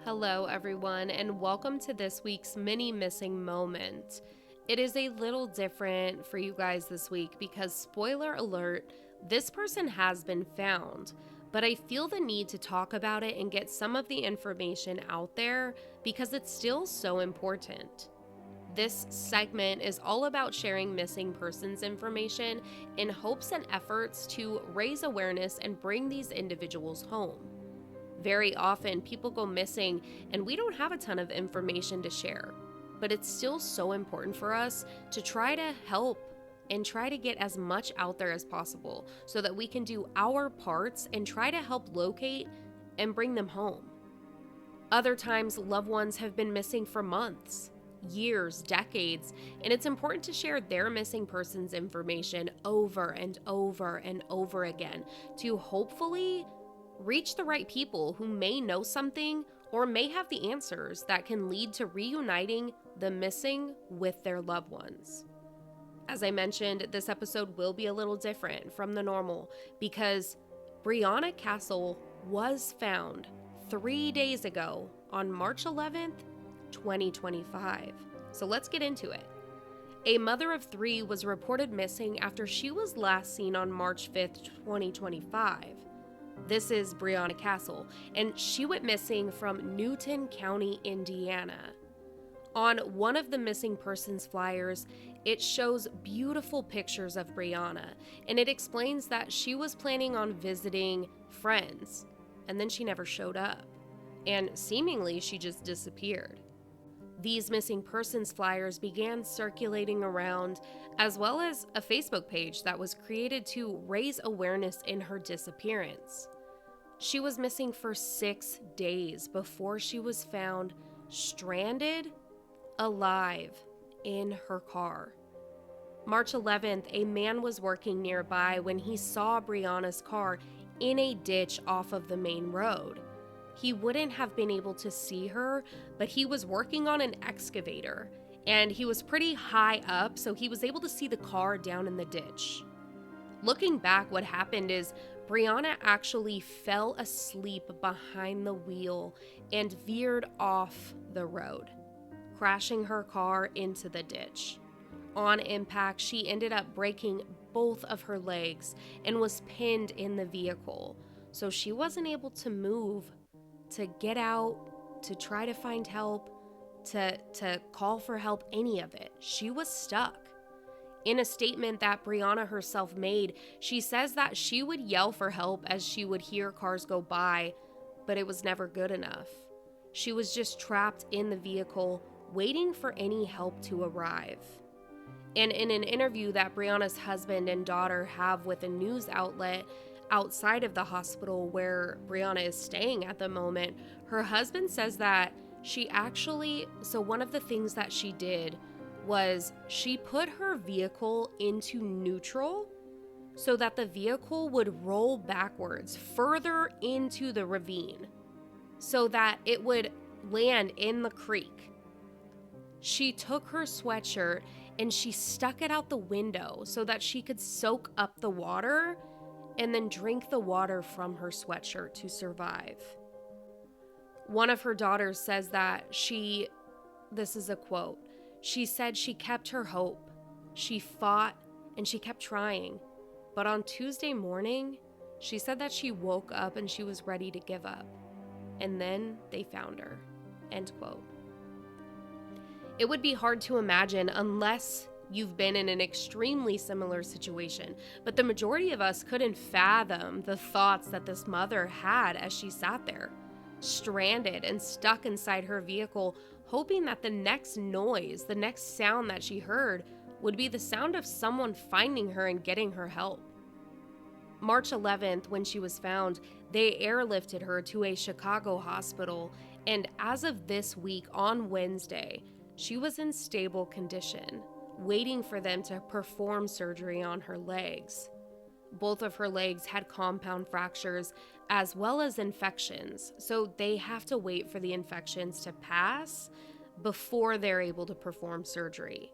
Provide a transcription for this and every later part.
Hello, everyone, and welcome to this week's mini missing moment. It is a little different for you guys this week because, spoiler alert, this person has been found, but I feel the need to talk about it and get some of the information out there because it's still so important. This segment is all about sharing missing persons information in hopes and efforts to raise awareness and bring these individuals home. Very often, people go missing and we don't have a ton of information to share, but it's still so important for us to try to help and try to get as much out there as possible so that we can do our parts and try to help locate and bring them home. Other times, loved ones have been missing for months, years, decades, and it's important to share their missing persons information over and over and over again to hopefully reach the right people who may know something or may have the answers that can lead to reuniting the missing with their loved ones. As I mentioned, this episode will be a little different from the normal because Brieonna Cassell was found 3 days ago on March 11th, 2025. So let's get into it. A mother of 3 was reported missing after she was last seen on March 5th, 2025. This is Brieonna Cassell, and she went missing from Newton County, Indiana. On one of the missing persons flyers, it shows beautiful pictures of Brieonna, and it explains that she was planning on visiting friends, and then she never showed up, and seemingly she just disappeared. These missing persons flyers began circulating around, as well as a Facebook page that was created to raise awareness in her disappearance. She was missing for 6 days before she was found stranded, alive, in her car. March 11th, a man was working nearby when he saw Brieonna's car in a ditch off of the main road. He wouldn't have been able to see her, but he was working on an excavator, and he was pretty high up, so he was able to see the car down in the ditch. Looking back, what happened is Brieonna actually fell asleep behind the wheel and veered off the road, crashing her car into the ditch. On impact, she ended up breaking both of her legs and was pinned in the vehicle, so she wasn't able to move, to get out, to try to find help, to call for help, any of it. She was stuck. In a statement that Brieonna herself made, she says that she would yell for help as she would hear cars go by, but it was never good enough. She was just trapped in the vehicle, waiting for any help to arrive. And in an interview that Brieonna's husband and daughter have with a news outlet outside of the hospital where Brieonna is staying at the moment, her husband says that one of the things that she did was she put her vehicle into neutral so that the vehicle would roll backwards further into the ravine so that it would land in the creek. She took her sweatshirt and she stuck it out the window so that she could soak up the water and then drink the water from her sweatshirt to survive. One of her daughters says that this is a quote, she said she kept her hope. She fought and she kept trying. But on Tuesday morning, she said that she woke up and she was ready to give up. And then they found her. End quote. It would be hard to imagine unless you've been in an extremely similar situation, but the majority of us couldn't fathom the thoughts that this mother had as she sat there, stranded and stuck inside her vehicle, hoping that the next noise, the next sound that she heard would be the sound of someone finding her and getting her help. March 11th, when she was found, they airlifted her to a Chicago hospital, and as of this week, on Wednesday, she was in stable condition, waiting for them to perform surgery on her legs. both of her legs had compound fractures as well as infections, so they have to wait for the infections to pass before they're able to perform surgery.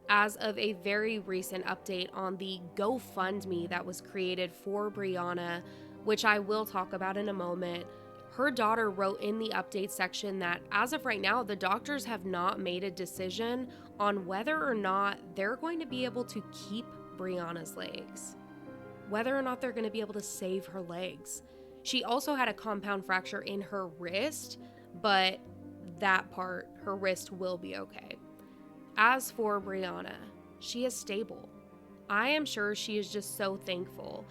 As of a very recent update on the GoFundMe that was created for Brieonna, which I will talk about in a moment, her daughter wrote in the update section that as of right now, the doctors have not made a decision on whether or not they're going to be able to keep Brieonna's legs, whether or not they're going to be able to save her legs. She also had a compound fracture in her wrist, but that part, her wrist will be okay. As for Brieonna, she is stable. I am sure she is just so thankful.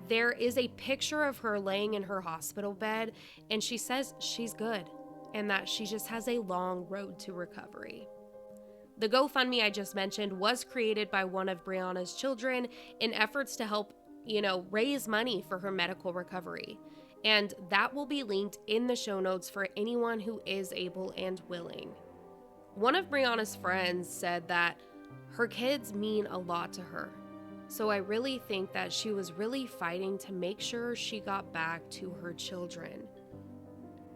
There is a picture of her laying in her hospital bed, and she says she's good and that she just has a long road to recovery. The GoFundMe I just mentioned was created by one of Brieonna's children in efforts to help, raise money for her medical recovery. And that will be linked in the show notes for anyone who is able and willing. One of Brieonna's friends said that her kids mean a lot to her. So I really think that she was really fighting to make sure she got back to her children.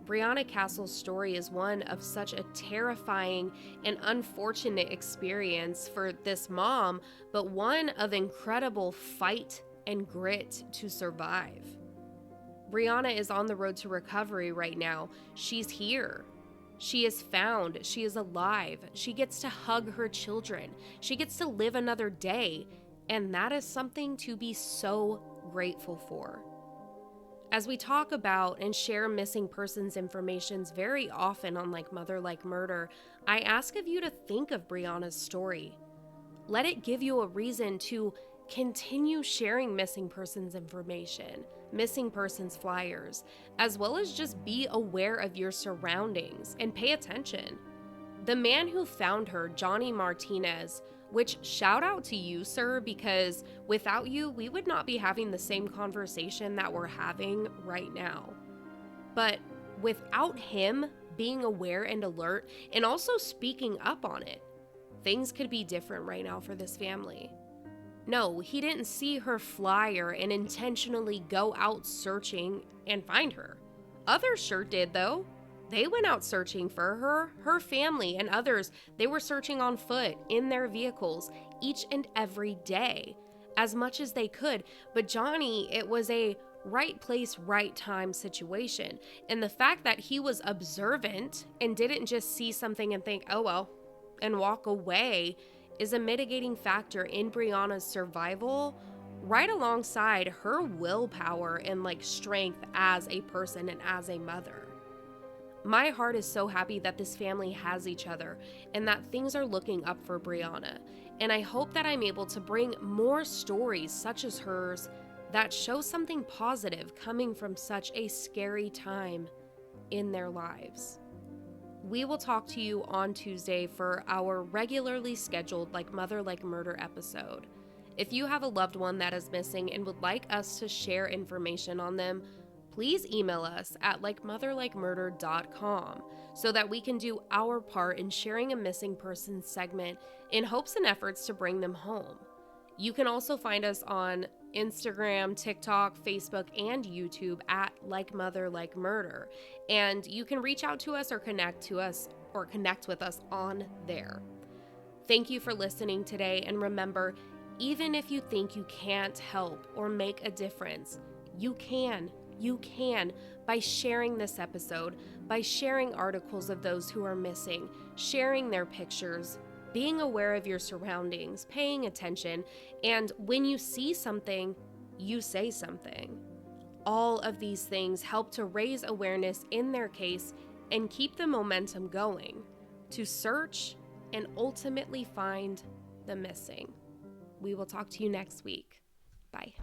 Brieonna Cassell's story is one of such a terrifying and unfortunate experience for this mom, but one of incredible fight and grit to survive. Brieonna is on the road to recovery right now. She's here. She is found. She is alive. She gets to hug her children. She gets to live another day. And that is something to be so grateful for. As we talk about and share missing persons information very often on Like Mother, Like Murder, I ask of you to think of Brieonna's story. Let it give you a reason to continue sharing missing persons information, missing persons flyers, as well as just be aware of your surroundings and pay attention. The man who found her, Johnny Martinez, which shout out to you, sir, because without you, we would not be having the same conversation that we're having right now. But without him being aware and alert and also speaking up on it, things could be different right now for this family. No, he didn't see her flyer and intentionally go out searching and find her. Others sure did, though. They went out searching for her family, and others, they were searching on foot in their vehicles each and every day as much as they could. But Johnny, it was a right place, right time situation. And the fact that he was observant and didn't just see something and think, oh well, and walk away is a mitigating factor in Brieonna's survival, right alongside her willpower and strength as a person and as a mother. My heart is so happy that this family has each other and that things are looking up for Brieonna. And I hope that I'm able to bring more stories such as hers that show something positive coming from such a scary time in their lives. We will talk to you on Tuesday for our regularly scheduled Like Mother, Like Murder episode. If you have a loved one that is missing and would like us to share information on them, please email us at likemotherlikemurder.com so that we can do our part in sharing a missing persons segment in hopes and efforts to bring them home. You can also find us on Instagram, TikTok, Facebook, and YouTube at Like Mother, Like Murder. And you can reach out to us or connect with us on there. Thank you for listening today. And remember, even if you think you can't help or make a difference, you can. You can by sharing this episode, by sharing articles of those who are missing, sharing their pictures, being aware of your surroundings, paying attention, and when you see something, you say something. All of these things help to raise awareness in their case and keep the momentum going to search and ultimately find the missing. We will talk to you next week. Bye.